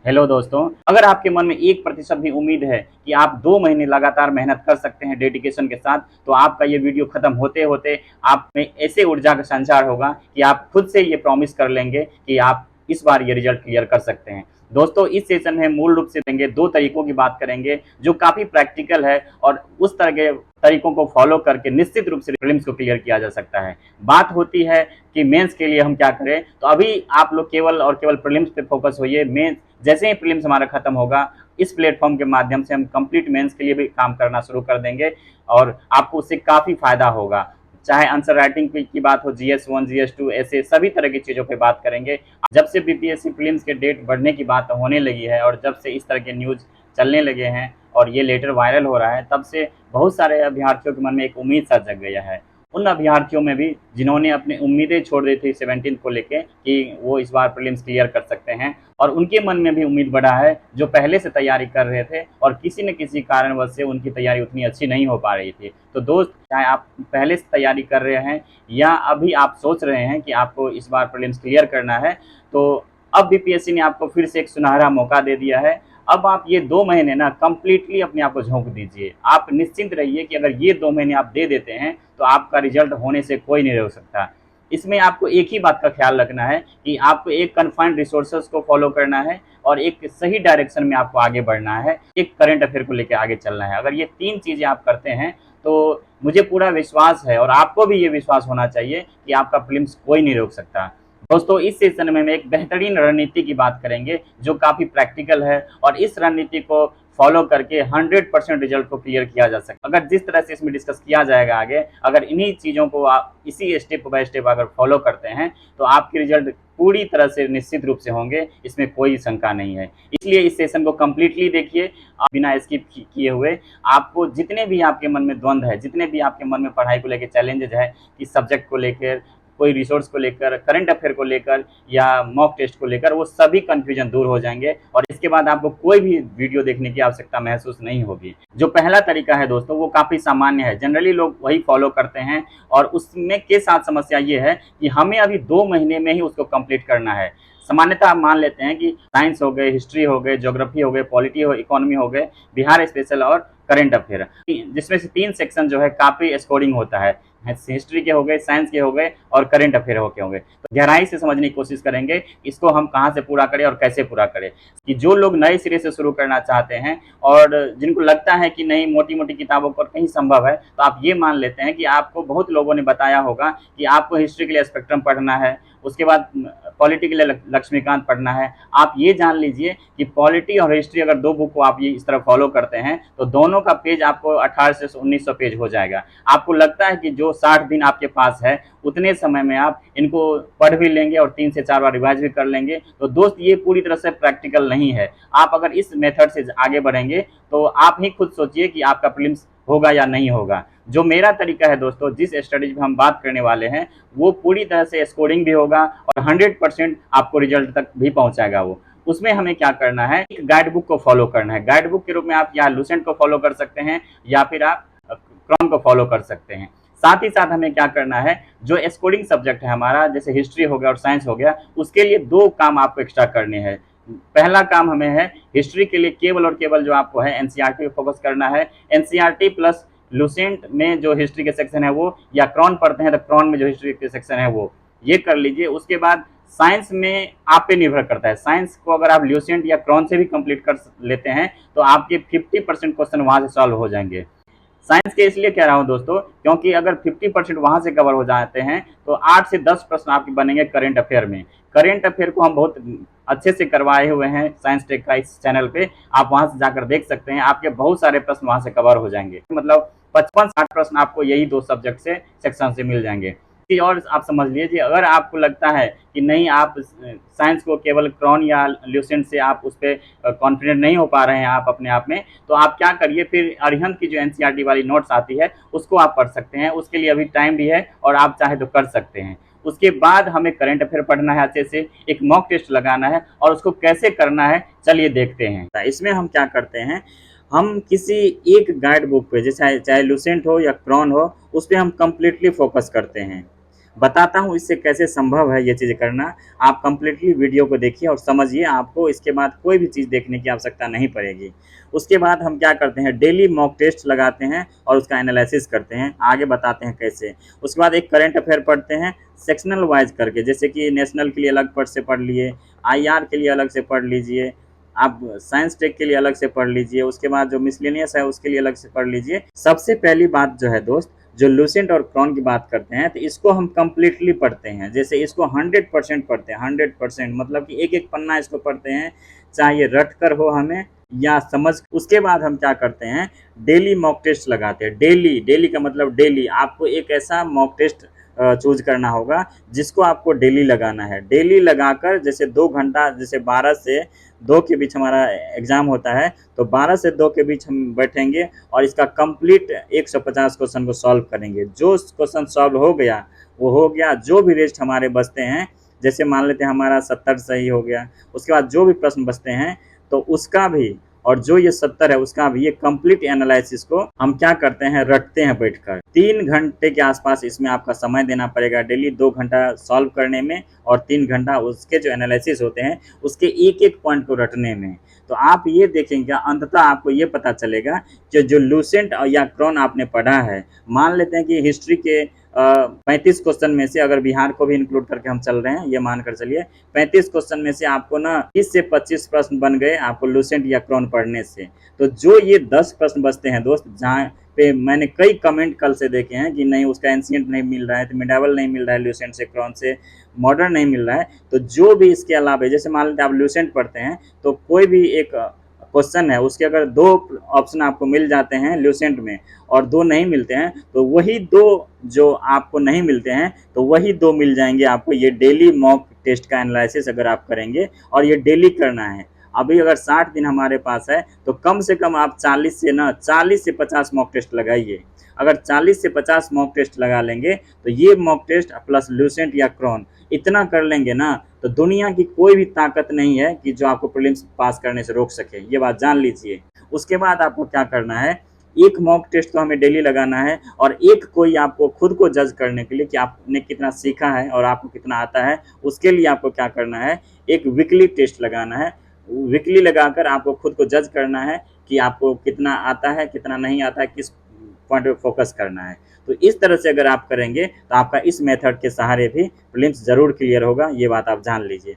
Hello दोस्तों, अगर आपके मन में 1% भी उम्मीद है कि आप 2 महीने लगातार मेहनत कर सकते हैं डेडिकेशन के साथ, तो आपका ये वीडियो खत्म होते-होते आप में ऐसे ऊर्जा का संचार होगा कि आप खुद से ये प्रॉमिस कर लेंगे कि आप इस बार ये रिजल्ट क्लियर कर सकते हैं। दोस्तों, इस सेशन में मूल रूप से देंगे 2 तरीकों की बात करेंगे जो काफ़ी प्रैक्टिकल है और उस तरह के तरीकों को फॉलो करके निश्चित रूप से प्रीलिम्स को क्लियर किया जा सकता है। बात होती है कि मेंस के लिए हम क्या करें, तो अभी आप लोग केवल और केवल प्रीलिम्स पे फोकस होइए। मेंस जैसे ही प्रीलिम्स हमारा खत्म होगा, इस प्लेटफॉर्म के माध्यम से हम कंप्लीट मेंस के लिए भी काम करना शुरू कर देंगे और आपको उससे काफ़ी फायदा होगा। चाहे आंसर राइटिंग की बात हो, GS1 GS2 ऐसे सभी तरह की चीज़ों पे बात करेंगे। जब से बीपीएससी प्रीलिम्स के डेट बढ़ने की बात होने लगी है और जब से इस तरह के न्यूज़ चलने लगे हैं और ये लेटर वायरल हो रहा है, तब से बहुत सारे अभ्यर्थियों के मन में एक उम्मीद सा जग गया है। उन अभ्यर्थियों में भी जिन्होंने अपनी उम्मीदें छोड़ दी थी 17 को लेके कि वो इस बार प्रीलिम्स क्लियर कर सकते हैं, और उनके मन में भी उम्मीद बढ़ा है जो पहले से तैयारी कर रहे थे और किसी न किसी कारणवश से उनकी तैयारी उतनी अच्छी नहीं हो पा रही थी। तो दोस्त, चाहे आप पहले से तैयारी कर रहे हैं या अभी आप सोच रहे हैं कि आपको इस बार प्रीलिम्स क्लियर करना है, तो अब बीपीएससी ने आपको फिर से एक सुनहरा मौका दे दिया है। अब आप ये 2 महीने ना कंप्लीटली अपने आप को झोंक दीजिए। आप निश्चिंत रहिए कि अगर ये 2 महीने आप दे देते हैं, तो आपका रिजल्ट होने से कोई नहीं रोक सकता। इसमें आपको एक ही बात का ख्याल रखना है कि आपको एक कन्फाइंड रिसोर्सेज को फॉलो करना है और एक सही डायरेक्शन में आपको आगे बढ़ना है, एक करंट अफेयर को लेकर आगे चलना है। अगर ये 3 चीज़ें आप करते हैं, तो मुझे पूरा विश्वास है और आपको भी ये विश्वास होना चाहिए कि आपका प्रीलिम्स कोई नहीं रोक सकता। दोस्तों, इस सेशन में हम एक बेहतरीन रणनीति की बात करेंगे जो काफ़ी प्रैक्टिकल है और इस रणनीति को फॉलो करके 100% रिजल्ट को क्लियर किया जा सकता है। अगर जिस तरह से इसमें डिस्कस किया जाएगा आगे, अगर इन्हीं चीज़ों को आप इसी स्टेप बाय स्टेप अगर फॉलो करते हैं, तो आपके रिजल्ट पूरी तरह से निश्चित रूप से होंगे, इसमें कोई शंका नहीं है। इसलिए इस सेशन को कंप्लीटली देखिए, आप बिना स्किप किए हुए। आपको जितने भी आपके मन में द्वंद्व है, जितने भी आपके मन में पढ़ाई को लेकर चैलेंजेज है कि सब्जेक्ट को लेकर, कोई रिसोर्स को लेकर, करंट अफेयर को लेकर या मॉक टेस्ट को लेकर, वो सभी कंफ्यूजन दूर हो जाएंगे और इसके बाद आपको कोई भी वीडियो देखने की आवश्यकता महसूस नहीं होगी। जो पहला तरीका है दोस्तों, वो काफ़ी सामान्य है, जनरली लोग वही फॉलो करते हैं और उसमें के साथ समस्या ये है कि हमें अभी 2 महीने में ही उसको कंप्लीट करना है। सामान्यतः आप मान लेते हैं कि साइंस हो गए, हिस्ट्री हो गए, ज्योग्राफी हो गए, पॉलिटी हो, इकोनॉमी हो गए, बिहार स्पेशल और करंट अफेयर, जिसमें से 3 सेक्शन जो है काफ़ी स्कोरिंग होता है। हिस्ट्री के हो गए, साइंस के हो गए और करंट अफेयर के हो गए। तो गहराई से समझने की कोशिश करेंगे इसको हम कहाँ से पूरा करें और कैसे पूरा करें। कि जो लोग नए सिरे से शुरू करना चाहते हैं और जिनको लगता है कि नहीं, मोटी मोटी किताबों पर कहीं संभव है, तो आप ये मान लेते हैं कि आपको बहुत लोगों ने बताया होगा कि आपको हिस्ट्री के लिए स्पेक्ट्रम पढ़ना है, उसके बाद पॉलिटी के लिए लक्ष्मीकांत पढ़ना है। आप ये जान लीजिए कि पॉलिटी और हिस्ट्री अगर 2 बुक को आप ये इस तरह फॉलो करते हैं, तो दोनों का पेज आपको 1800 से 1900 पेज हो जाएगा। आपको लगता है कि जो 60 दिन आपके पास है, उतने समय में आप इनको पढ़ भी लेंगे और 3 से 4 बार रिवाइज भी कर लेंगे। तो दोस्त, ये पूरी तरह से प्रैक्टिकल नहीं है। आप अगर इस मेथड से आगे बढ़ेंगे, तो आप ही खुद सोचिए कि आपका प्रीलिम्स होगा या नहीं होगा। जो मेरा तरीका है दोस्तों, जिस स्ट्रेटेजी पे हम बात करने वाले हैं, वो पूरी तरह से स्कोरिंग भी होगा और 100% आपको रिजल्ट तक भी पहुंचाएगा। वो उसमें हमें क्या करना है, एक गाइड बुक को फॉलो करना है। गाइड बुक के रूप में आप या लुसेंट को फॉलो कर सकते हैं या फिर आप क्रॉन को फॉलो कर सकते हैं। साथ ही साथ हमें क्या करना है, जो स्कोरिंग सब्जेक्ट है हमारा, जैसे हिस्ट्री हो गया और साइंस हो गया, उसके लिए 2 काम आपको एक्स्ट्रा करने हैं। पहला काम हमें है, हिस्ट्री के लिए केवल और केवल जो आपको है एनसीईआरटी पे फोकस करना है। एनसीईआरटी प्लस लुसेंट में जो हिस्ट्री के सेक्शन है वो, या क्रॉन पढ़ते हैं तो क्रॉन में जो हिस्ट्री के सेक्शन है वो, ये कर लीजिए। उसके बाद साइंस में आप पे निर्भर करता है। साइंस को अगर आप ल्यूसेंट या क्रॉन से भी कंप्लीट कर लेते हैं, तो आपके 50% क्वेश्चन वहां से सॉल्व हो जाएंगे। साइंस के इसलिए कह रहा हूं दोस्तों, क्योंकि अगर 50% वहां से कवर हो जाते हैं, तो 8 से 10 प्रश्न आपके बनेंगे करंट अफेयर में। करंट अफेयर को हम बहुत अच्छे से करवाए हुए हैं साइंस टेक का इस चैनल पे, आप वहां से जाकर देख सकते हैं। आपके बहुत सारे प्रश्न वहां से कवर हो जाएंगे, मतलब 55-60 प्रश्न आपको यही 2 सब्जेक्ट से सेक्शन से मिल जाएंगे। और आप समझ लीजिए, अगर आपको लगता है कि नहीं, आप साइंस को केवल क्रॉन या ल्यूसेंट से आप उस पर कॉन्फिडेंट नहीं हो पा रहे हैं आप अपने आप में, तो आप क्या करिए, फिर अरिहंत की जो एनसीईआरटी वाली नोट्स आती है उसको आप पढ़ सकते हैं। उसके लिए अभी टाइम भी है और आप चाहे तो कर सकते हैं। उसके बाद हमें करंट अफेयर पढ़ना है अच्छे से, एक मॉक टेस्ट लगाना है और उसको कैसे करना है चलिए देखते हैं। इसमें हम क्या करते हैं, हम किसी एक गाइड बुक पे, जैसे चाहे लुसेंट हो या क्रॉन हो, उस पर हम कंप्लीटली फोकस करते हैं। बताता हूँ इससे कैसे संभव है ये चीज़ करना। आप कंप्लीटली वीडियो को देखिए और समझिए, आपको इसके बाद कोई भी चीज़ देखने की आवश्यकता नहीं पड़ेगी। उसके बाद हम क्या करते हैं, डेली मॉक टेस्ट लगाते हैं और उसका एनालिसिस करते हैं, आगे बताते हैं कैसे। उसके बाद एक करंट अफेयर पढ़ते हैं सेक्शनल वाइज करके, जैसे कि नेशनल के लिए अलग पढ़ से पढ़ लिए, आईआर के लिए अलग से पढ़ लीजिए, आप साइंस टेक के लिए अलग से पढ़ लीजिए, उसके बाद जो मिसलेनियस है उसके लिए अलग से पढ़ लीजिए। सबसे पहली बात जो है दोस्त, जो लूसेंट और क्रॉन की बात करते हैं तो इसको हम कंप्लीटली पढ़ते हैं, जैसे इसको 100% पढ़ते हैं, 100% मतलब कि एक एक पन्ना इसको पढ़ते हैं, चाहे रट कर हो हमें या समझ। उसके बाद हम क्या करते हैं, डेली मॉक टेस्ट लगाते हैं। डेली, डेली का मतलब डेली आपको एक ऐसा मॉक टेस्ट चूज करना होगा जिसको आपको डेली लगाना है। डेली लगाकर जैसे 2 घंटा, जैसे 12 से 2 के बीच हमारा एग्जाम होता है, तो 12 से 2 के बीच हम बैठेंगे और इसका कंप्लीट 150 क्वेश्चन को सॉल्व करेंगे। जो क्वेश्चन सॉल्व हो गया वो हो गया, जो भी रेस्ट हमारे बचते हैं, जैसे मान लेते हैं हमारा 70 सही हो गया, उसके बाद जो भी प्रश्न बचते हैं तो उसका भी, और जो ये 70 है उसका भी, ये कंप्लीट एनालिसिस को हम क्या करते हैं, रटते हैं बैठकर। 3 घंटे के आसपास इसमें आपका समय देना पड़ेगा डेली, 2 घंटा सॉल्व करने में और 3 घंटा उसके जो एनालिसिस होते हैं उसके एक एक पॉइंट को रटने में। तो आप ये देखेंगे अंततः आपको ये पता चलेगा कि जो लूसेंट या क्रॉन आपने पढ़ा है, मान लेते हैं कि हिस्ट्री के 35 क्वेश्चन में से, अगर बिहार को भी इंक्लूड करके हम चल रहे हैं, ये मानकर चलिए 35 क्वेश्चन में से आपको ना 20 से 25 प्रश्न बन गए आपको लूसेंट या क्रॉन पढ़ने से। तो जो ये 10 प्रश्न बचते हैं दोस्त, जहाँ पे मैंने कई कमेंट कल से देखे हैं कि नहीं उसका एंशिएंट नहीं मिल रहा है, तो मिडावल नहीं मिल रहा है, लूसेंट से क्रॉन से मॉडर्न नहीं मिल रहा है, तो जो भी इसके अलावा, जैसे मान लेते हैं आप लूसेंट पढ़ते हैं तो कोई भी एक क्वेश्चन है उसके अगर 2 ऑप्शन आपको मिल जाते हैं लूसेंट में और 2 नहीं मिलते हैं, तो वही 2 जो आपको नहीं मिलते हैं तो वही 2 मिल जाएंगे आपको। ये डेली मॉक टेस्ट का एनालिसिस अगर आप करेंगे, और ये डेली करना है। अभी अगर 60 दिन हमारे पास है तो कम से कम आप 40 से 50 मॉक टेस्ट लगाइए। अगर 40 से 50 मॉक टेस्ट लगा लेंगे तो ये मॉक टेस्ट प्लस लूसेंट या क्रॉन इतना कर लेंगे ना, तो दुनिया की कोई भी ताकत नहीं है कि जो आपको प्रीलिम्स पास करने से रोक सके, ये बात जान लीजिए। उसके बाद आपको क्या करना है, एक मॉक टेस्ट तो हमें डेली लगाना है, और एक कोई आपको खुद को जज करने के लिए कि आपने कितना सीखा है और आपको कितना आता है, उसके लिए आपको क्या करना है, एक वीकली टेस्ट लगाना है। वीकली लगाकर आपको खुद को जज करना है कि आपको कितना आता है, कितना नहीं आता है, किस पॉइंट पे फोकस करना है। तो इस तरह से अगर आप करेंगे तो आपका इस मेथड के सहारे भी प्रीलिम्स जरूर क्लियर होगा, ये बात आप जान लीजिए।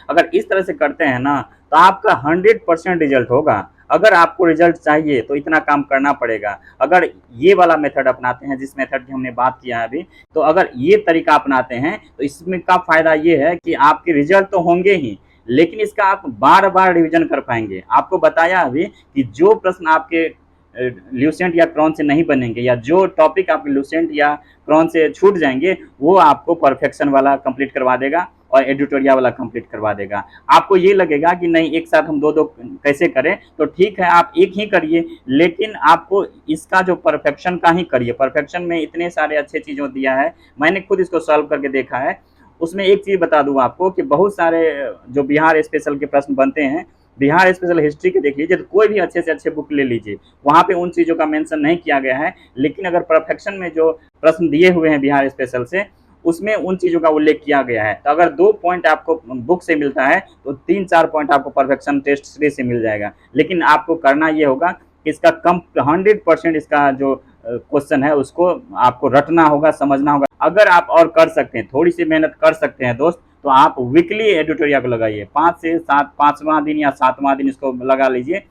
अगर इस तरह से करते हैं ना तो आपका 100% रिजल्ट होगा। अगर आपको रिजल्ट चाहिए तो इतना काम करना पड़ेगा। अगर ये वाला मेथड अपनाते हैं, जिस मेथड की हमने बात किया है अभी, तो अगर ये तरीका अपनाते हैं तो इसमें का फायदा ये है कि आपके रिजल्ट तो होंगे ही, लेकिन इसका आप बार बार रिवीजन कर पाएंगे। आपको बताया अभी कि जो प्रश्न आपके ल्यूसेंट या क्रॉन से नहीं बनेंगे, या जो टॉपिक आपके ल्यूसेंट या क्रॉन से छूट जाएंगे, वो आपको परफेक्शन वाला कंप्लीट करवा देगा और एडिटोरिया वाला कंप्लीट करवा देगा। आपको ये लगेगा कि नहीं एक साथ हम दो दो कैसे करें, तो ठीक है आप एक ही करिए, लेकिन आपको इसका जो परफेक्शन का ही करिए। परफेक्शन में इतने सारे अच्छे चीज़ों दिया है, मैंने खुद इसको सॉल्व करके देखा है। उसमें एक चीज़ बता दूं आपको कि बहुत सारे जो बिहार स्पेशल के प्रश्न बनते हैं, बिहार स्पेशल हिस्ट्री के देख लीजिए, तो कोई भी अच्छे से अच्छे बुक ले लीजिए, वहाँ पे उन चीज़ों का मेंशन नहीं किया गया है। लेकिन अगर परफेक्शन में जो प्रश्न दिए हुए हैं बिहार स्पेशल से, उसमें उन चीज़ों का उल्लेख किया गया है। तो अगर 2 पॉइंट आपको बुक से मिलता है तो 3-4 पॉइंट आपको परफेक्शन टेस्ट सीरीज से मिल जाएगा। लेकिन आपको करना ये होगा कि इसका कम 100% इसका जो क्वेश्चन है उसको आपको रटना होगा, समझना होगा। अगर आप और कर सकते हैं, थोड़ी सी मेहनत कर सकते हैं दोस्त, तो आप वीकली एडिटोरिया को लगाइए। 5 से 7, 5वां दिन या 7वां दिन इसको लगा लीजिए।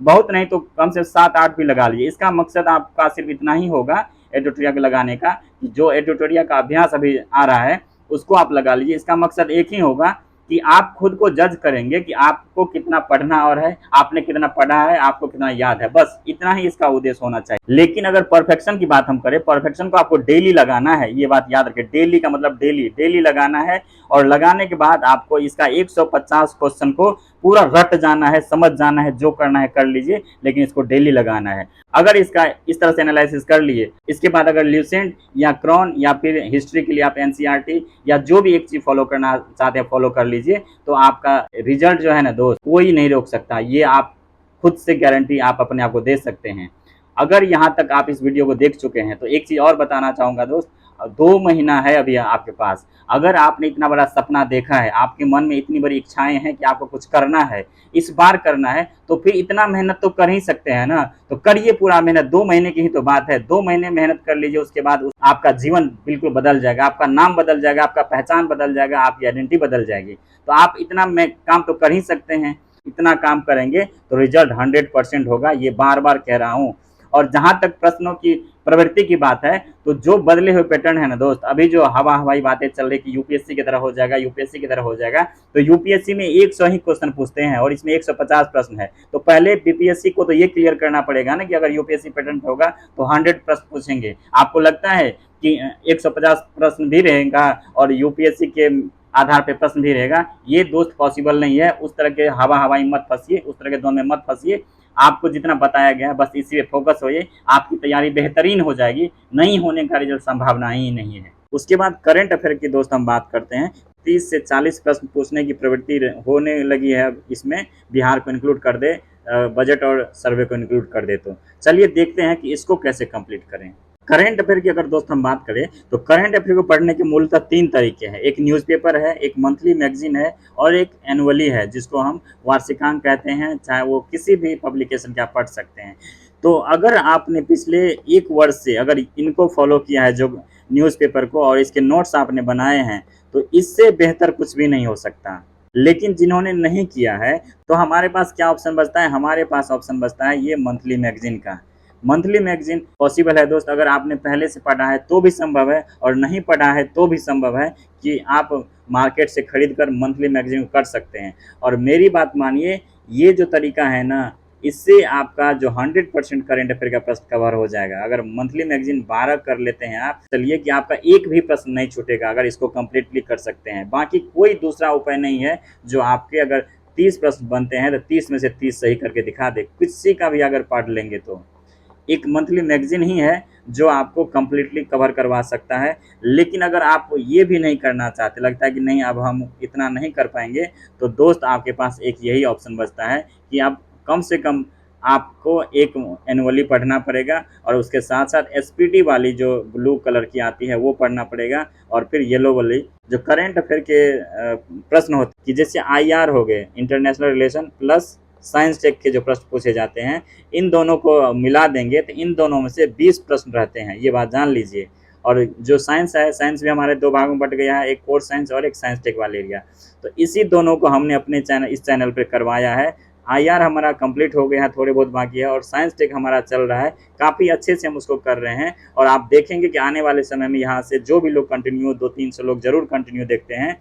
बहुत नहीं तो कम से 7-8 भी लगा लीजिए। इसका मकसद आपका सिर्फ इतना ही होगा एडिटोरिया को लगाने का, कि जो एडिटोरिया का अभ्यास अभी आ रहा है उसको आप लगा लीजिए। इसका मकसद एक ही होगा कि आप खुद को जज करेंगे कि आपको कितना पढ़ना और है, आपने कितना पढ़ा है, आपको कितना याद है, बस इतना ही इसका उद्देश्य होना चाहिए। लेकिन अगर परफेक्शन की बात हम करें, परफेक्शन को आपको डेली लगाना है, ये बात याद रखें। डेली का मतलब डेली डेली लगाना है, और लगाने के बाद आपको इसका 150 क्वेश्चन को पूरा रट जाना है, समझ जाना है, जो करना है कर लीजिए, लेकिन इसको डेली लगाना है। अगर इसका इस तरह से एनालिसिस कर लिए, इसके बाद अगर ल्यूसेंट या क्रॉन या फिर हिस्ट्री के लिए आप एनसीईआरटी या जो भी एक चीज फॉलो करना चाहते हैं फॉलो कर लीजिए, तो आपका रिजल्ट जो है ना दोस्त, कोई नहीं रोक सकता। ये आप खुद से गारंटी आप अपने आप को दे सकते हैं। अगर यहाँ तक आप इस वीडियो को देख चुके हैं तो एक चीज और बताना चाहूंगा दोस्त, 2 महीना है अभी आपके पास। अगर आपने इतना बड़ा सपना देखा है, आपके मन में इतनी बड़ी इच्छाएं हैं कि आपको कुछ करना है, इस बार करना है, तो फिर इतना मेहनत तो कर ही सकते हैं ना। तो करिए पूरा मेहनत, 2 महीने की ही तो बात है, 2 महीने मेहनत कर लीजिए, उसके बाद आपका जीवन बिल्कुल बदल जाएगा, आपका नाम बदल जाएगा, आपका पहचान बदल जाएगा, आपकी आइडेंटिटी बदल जाएगी। तो आप इतना काम तो कर ही सकते हैं। इतना काम करेंगे तो रिजल्ट 100% होगा, ये बार बार कह रहा हूँ। और जहां तक प्रश्नों की प्रवृत्ति की बात है, तो जो बदले हुए पैटर्न है ना दोस्त, अभी जो हवाई बातें चल रही कि यूपीएससी की तरह हो जाएगा, यूपीएससी की तरह हो जाएगा, तो यूपीएससी में 100 ही क्वेश्चन पूछते हैं और इसमें 150 प्रश्न है। तो पहले बीपीएससी को तो ये क्लियर करना पड़ेगा ना कि अगर यूपीएससी पैटर्न होगा तो 100 प्रश्न पूछेंगे। आपको लगता है कि 150 प्रश्न भी रहेगा और यूपीएससी के आधार पे प्रश्न भी रहेगा? ये दोस्त पॉसिबल नहीं है। उस तरह के हवाई मत फंसिए, उस तरह के दौर में मत फंसिए। आपको जितना बताया गया है बस इसी पे फोकस होइए, आपकी तैयारी बेहतरीन हो जाएगी, नहीं होने का रिजल्ट संभावना ही नहीं है। उसके बाद करंट अफेयर की दोस्त हम बात करते हैं। 30 से 40 प्रश्न पूछने की प्रवृत्ति होने लगी है इसमें, बिहार को इंक्लूड कर दे, बजट और सर्वे को इंक्लूड कर दे। तो चलिए देखते हैं कि इसको कैसे कंप्लीट करें। करंट अफेयर की अगर दोस्त हम बात करें तो करंट अफेयर को पढ़ने के मूलतः 3 तरीके हैं। एक न्यूज़पेपर है, एक मंथली मैगजीन है और एक एनुअली है जिसको हम वार्षिकांक कहते हैं, चाहे वो किसी भी पब्लिकेशन का पढ़ सकते हैं। तो अगर आपने पिछले 1 वर्ष से अगर इनको फॉलो किया है, जो न्यूज़पेपर को, और इसके नोट्स आपने बनाए हैं, तो इससे बेहतर कुछ भी नहीं हो सकता। लेकिन जिन्होंने नहीं किया है, तो हमारे पास क्या ऑप्शन बचता है? हमारे पास ऑप्शन बचता है ये मंथली मैगजीन का। मंथली मैगजीन पॉसिबल है दोस्त, अगर आपने पहले से पढ़ा है तो भी संभव है, और नहीं पढ़ा है तो भी संभव है कि आप मार्केट से खरीद कर मंथली मैगजीन कर सकते हैं। और मेरी बात मानिए, ये जो तरीका है ना, इससे आपका जो 100% करंट अफेयर का प्रश्न कवर हो जाएगा। अगर मंथली मैगजीन 12 कर लेते हैं आप, चलिए कि आपका एक भी प्रश्न नहीं छूटेगा अगर इसको कंप्लीटली कर सकते हैं। बाकी कोई दूसरा उपाय नहीं है जो आपके, अगर 30 प्रश्न बनते हैं तो 30 में से 30 सही करके दिखा दे, किसी का भी अगर पढ़ लेंगे तो। एक मंथली मैगजीन ही है जो आपको कंप्लीटली कवर करवा सकता है। लेकिन अगर आप ये भी नहीं करना चाहते, लगता है कि नहीं अब हम इतना नहीं कर पाएंगे, तो दोस्त आपके पास एक यही ऑप्शन बचता है कि आप कम से कम आपको एक एनुअली पढ़ना पड़ेगा और उसके साथ साथ एसपीटी वाली जो ब्लू कलर की आती है वो पढ़ना पड़ेगा, और फिर येलो वाली जो करंट अफेयर के प्रश्न होते हैं कि जैसे आईआर हो गए, international relation, plus science tech के जो प्रश्न पूछे जाते हैं, इन दोनों को मिला देंगे तो इन दोनों में से 20 प्रश्न रहते हैं, ये बात जान लीजिए। और जो साइंस है, साइंस भी हमारे 2 भागों में बट गया है, एक कोर साइंस और एक साइंस टेक वाले एरिया। तो इसी दोनों को हमने अपने चैनल, इस चैनल पर करवाया है। आईआर हमारा कंप्लीट हो गया है, थोड़े बहुत बाकी है, और साइंस टेक हमारा चल रहा है, काफ़ी अच्छे से हम उसको कर रहे हैं। और आप देखेंगे कि आने वाले समय में यहाँ से जो भी लोग कंटिन्यू, 200-300 लोग जरूर कंटिन्यू देखते हैं,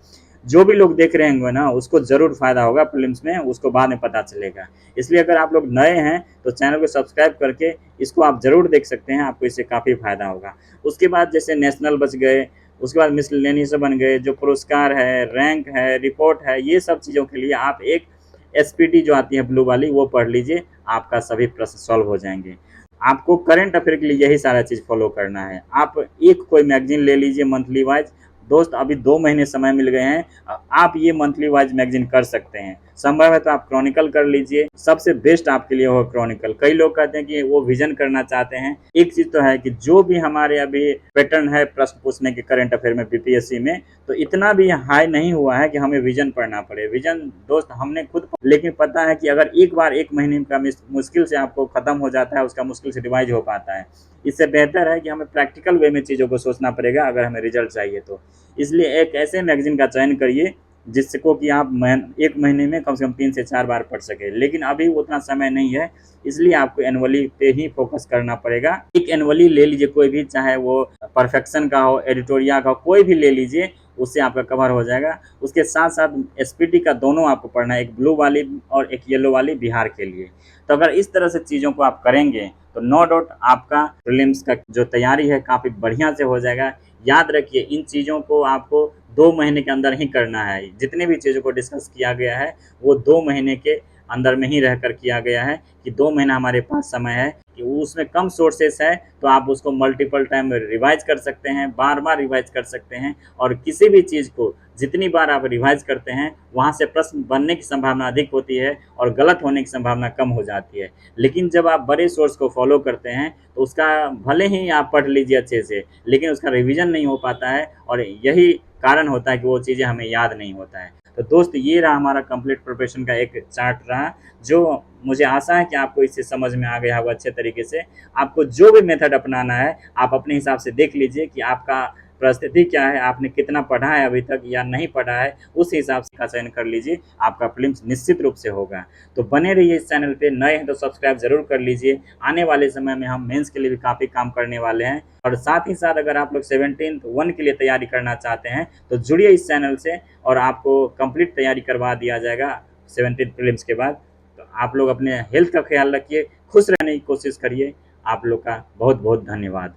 जो भी लोग देख रहे होंगे ना, उसको ज़रूर फ़ायदा होगा प्रीलिम्स में, उसको बाद में पता चलेगा। इसलिए अगर आप लोग नए हैं तो चैनल को सब्सक्राइब करके इसको आप ज़रूर देख सकते हैं, आपको इससे काफ़ी फ़ायदा होगा। उसके बाद जैसे नेशनल बच गए, उसके बाद मिसलेनियस बन गए, जो पुरस्कार है, रैंक है, रिपोर्ट है, ये सब चीज़ों के लिए आप एक एसपीटी जो आती है ब्लू वाली, वो पढ़ लीजिए, आपका सभी प्रश्न सॉल्व हो जाएंगे। आपको करंट अफेयर के लिए यही सारा चीज़ फॉलो करना है। आप एक कोई मैगजीन ले लीजिए मंथली वाइज। दोस्त अभी 2 महीने समय मिल गए हैं, आप ये मंथली वाइज मैगजीन कर सकते हैं। संभव है तो आप क्रॉनिकल कर लीजिए, सबसे बेस्ट आपके लिए होगा क्रॉनिकल। कई लोग कहते हैं कि वो विजन करना चाहते हैं। एक चीज़ तो है कि जो भी हमारे अभी पैटर्न है प्रश्न पूछने के करंट अफेयर में बीपीएससी में, तो इतना भी हाई नहीं हुआ है कि हमें विजन पढ़ना पड़े। विजन दोस्त हमने खुद, लेकिन पता है कि अगर एक बार 1 महीने का मुश्किल से आपको खत्म हो जाता है, उसका मुश्किल से रिवाइज हो पाता है। इससे बेहतर है कि हमें प्रैक्टिकल वे में चीज़ों को सोचना पड़ेगा अगर हमें रिजल्ट चाहिए तो। इसलिए एक ऐसे मैगजीन का चयन करिए जिसको कि आप 1 महीने में कम से कम 3 से 4 बार पढ़ सके। लेकिन अभी उतना समय नहीं है, इसलिए आपको एनुअली पे ही फोकस करना पड़ेगा। एक एनुअली ले लीजिए कोई भी, चाहे वो परफेक्शन का हो, एडिटोरिया का हो, कोई भी ले लीजिए, उससे आपका कवर हो जाएगा। उसके साथ साथ एसपीटी का दोनों आपको पढ़ना है, एक ब्लू वाली और एक येलो वाली बिहार के लिए। तो अगर इस तरह से चीज़ों को आप करेंगे तो नो डाउट आपका प्रीलिम्स का जो तैयारी है काफ़ी बढ़िया से हो जाएगा। याद रखिए, इन चीज़ों को आपको 2 महीने के अंदर ही करना है। जितने भी चीज़ों को डिस्कस किया गया है वो 2 महीने के अंदर में ही रहकर किया गया है, कि 2 महीना हमारे पास समय है, कि उसमें कम सोर्सेस है तो आप उसको मल्टीपल टाइम रिवाइज कर सकते हैं, बार बार रिवाइज कर सकते हैं। और किसी भी चीज़ को जितनी बार आप रिवाइज करते हैं वहाँ से प्रश्न बनने की संभावना अधिक होती है और गलत होने की संभावना कम हो जाती है। लेकिन जब आप बड़े सोर्स को फॉलो करते हैं तो उसका भले ही आप पढ़ लीजिए अच्छे से, लेकिन उसका रिवीजन नहीं हो पाता है और यही कारण होता है कि वो चीज़ें हमें याद नहीं होता है। तो दोस्त, ये रहा हमारा कंप्लीट प्रिपरेशन का एक चार्ट रहा, जो मुझे आशा है कि आपको इससे समझ में आ गया होगा अच्छे तरीके से। आपको जो भी मेथड अपनाना है आप अपने हिसाब से देख लीजिए कि आपका परिस्थिति क्या है, आपने कितना पढ़ा है अभी तक या नहीं पढ़ा है, उस हिसाब से का चयन कर लीजिए, आपका प्रीलिम्स निश्चित रूप से होगा। तो बने रहिए इस चैनल पे, नए हैं तो सब्सक्राइब जरूर कर लीजिए। आने वाले समय में हम मेंस के लिए भी काफ़ी काम करने वाले हैं और साथ ही साथ अगर आप लोग 17th 1 के लिए तैयारी करना चाहते हैं तो जुड़िए इस चैनल से और आपको कंप्लीट तैयारी करवा दिया जाएगा 17th प्रीलिम्स के बाद। तो आप लोग अपने हेल्थ का ख्याल रखिए, खुश रहने की कोशिश करिए। आप लोग का बहुत बहुत धन्यवाद।